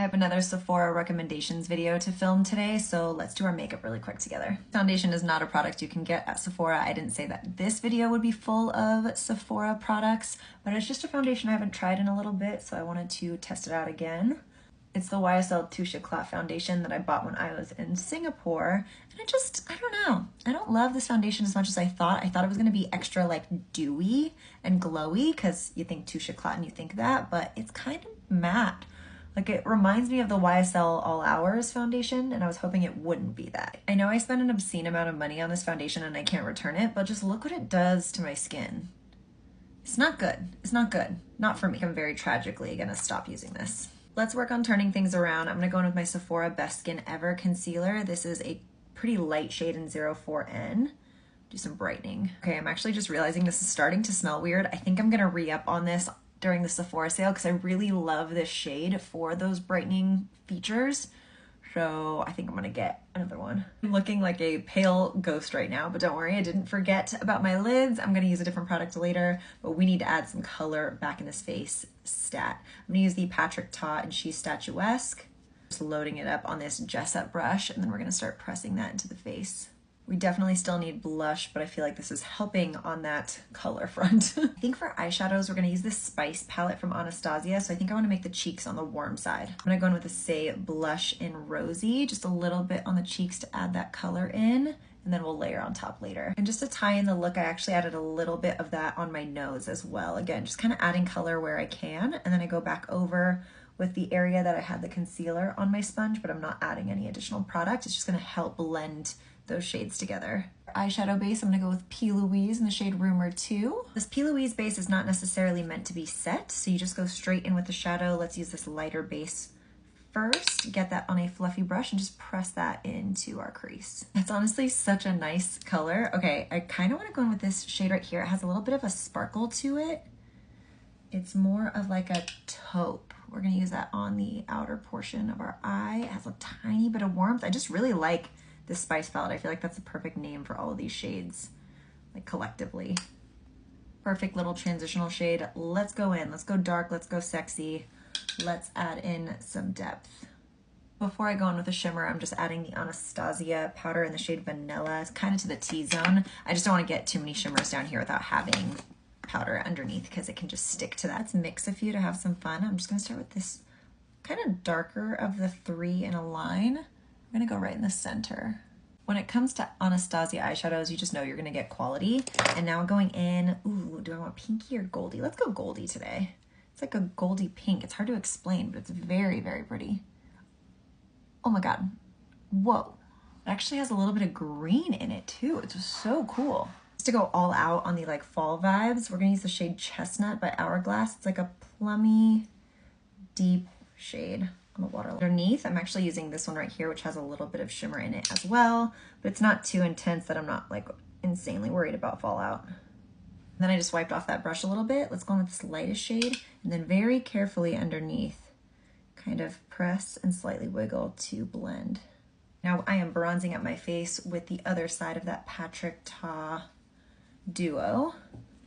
have another Sephora recommendations video to film today, so let's do our makeup really quick together. Foundation is not a product you can get at Sephora. I didn't say that this video would be full of Sephora products, but it's just a foundation I haven't tried in a little bit, so I wanted to test it out again. It's the YSL Touche Éclat foundation that I bought when I was in Singapore, and I don't know. I don't love this foundation as much as I thought. I thought it was gonna be extra like dewy and glowy, because you think Touche Éclat and you think that, but it's kind of matte. Like, it reminds me of the YSL All Hours foundation, and I was hoping it wouldn't be that. I know I spent an obscene amount of money on this foundation and I can't return it, but just look what it does to my skin. It's not good. It's not good. Not for me. I'm very tragically gonna stop using this. Let's work on turning things around. I'm gonna go in with my Sephora Best Skin Ever concealer. This is a pretty light shade in 04N. Do some brightening. Okay, I'm actually just realizing this is starting to smell weird. I think I'm gonna re-up on this during the Sephora sale because I really love this shade for those brightening features. So I think I'm gonna get another one. I'm looking like a pale ghost right now, but don't worry, I didn't forget about my lids. I'm gonna use a different product later, but we need to add some color back in this face stat. I'm gonna use the Patrick Ta and She's Statuesque. Just loading it up on this Jessup brush, and then we're gonna start pressing that into the face. We definitely still need blush, but I feel like this is helping on that color front. I think for eyeshadows, we're gonna use this Spice palette from Anastasia. So I think I wanna make the cheeks on the warm side. I'm gonna go in with the Say blush in Rosy, just a little bit on the cheeks to add that color in, and then we'll layer on top later. And just to tie in the look, I actually added a little bit of that on my nose as well. Again, just kind of adding color where I can, and then I go back over with the area that I had the concealer on my sponge, but I'm not adding any additional product. It's just gonna help blend those shades together. Eyeshadow base, I'm gonna go with P. Louise in the shade Rumor 2. This P. Louise base is not necessarily meant to be set, so you just go straight in with the shadow. Let's use this lighter base first, get that on a fluffy brush and just press that into our crease. That's honestly such a nice color. Okay, I kind of want to go in with this shade right here. It has a little bit of a sparkle to it. It's more of like a taupe. We're gonna use that on the outer portion of our eye. It has a tiny bit of warmth. I just really like this Spice palette. I feel like that's the perfect name for all of these shades, like collectively. Perfect little transitional shade. Let's go in, let's go dark, let's go sexy. Let's add in some depth. Before I go in with a shimmer, I'm just adding the Anastasia powder in the shade Vanilla. It's kind of to the T-zone. I just don't want to get too many shimmers down here without having powder underneath because it can just stick to that. Let's mix a few to have some fun. I'm just gonna start with this kind of darker of the three in a line. I'm gonna go right in the center. When it comes to Anastasia eyeshadows, you just know you're gonna get quality. And now going in, ooh, do I want pinky or goldy? Let's go goldy today. It's like a goldy pink. It's hard to explain, but it's very, very pretty. Oh my God, whoa. It actually has a little bit of green in it too. It's so cool. Just to go all out on the like fall vibes, we're gonna use the shade Chestnut by Hourglass. It's like a plummy, deep shade on the water. Underneath, I'm actually using this one right here, which has a little bit of shimmer in it as well, but it's not too intense that I'm not like insanely worried about fallout. Then I just wiped off that brush a little bit. Let's go in with this lightest shade, and then very carefully underneath, kind of press and slightly wiggle to blend. Now I am bronzing up my face with the other side of that Patrick Ta duo.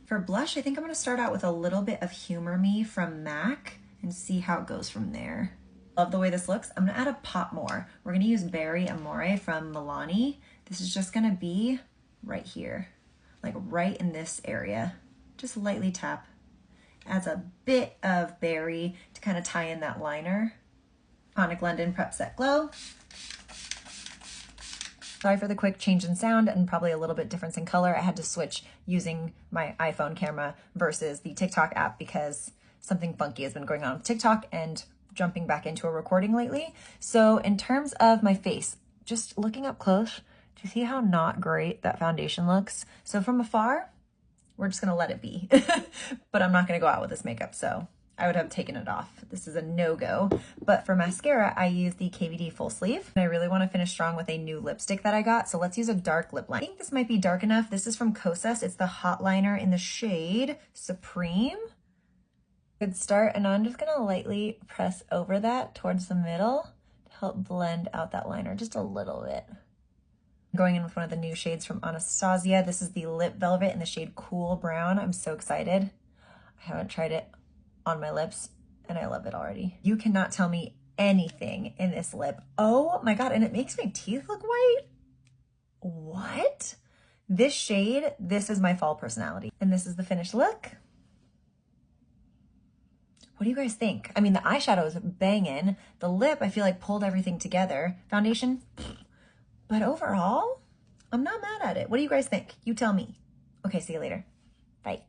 For blush, I think I'm gonna start out with a little bit of Humor Me from MAC and see how it goes from there. Love the way this looks. I'm gonna add a pop more. We're gonna use Berry Amore from Milani. This is just gonna be right here, like right in this area. Just lightly tap. Adds a bit of berry to kind of tie in that liner. Iconic London Prep Set Glow. Sorry for the quick change in sound and probably a little bit difference in color. I had to switch using my iPhone camera versus the TikTok app because something funky has been going on with TikTok and jumping back into a recording lately. So in terms of my face, just looking up close, do you see how not great that foundation looks? So from afar, we're just gonna let it be. But I'm not gonna go out with this makeup, so I would have taken it off. This is a no-go. But for mascara, I use the KVD Full Sleeve. And I really wanna finish strong with a new lipstick that I got, so let's use a dark lip liner. I think this might be dark enough. This is from Kosas. It's the Hot Liner in the shade Supreme. Good start, and I'm just gonna lightly press over that towards the middle to help blend out that liner just a little bit. Going in with one of the new shades from Anastasia. This is the Lip Velvet in the shade Cool Brown. I'm so excited. I haven't tried it on my lips and I love it already. You cannot tell me anything in this lip. Oh my God, and it makes my teeth look white. What? This shade, this is my fall personality. And this is the finished look. What do you guys think? I mean, the eyeshadow is banging. The lip, I feel like pulled everything together. Foundation, but overall, I'm not mad at it. What do you guys think? You tell me. Okay, see you later. Bye.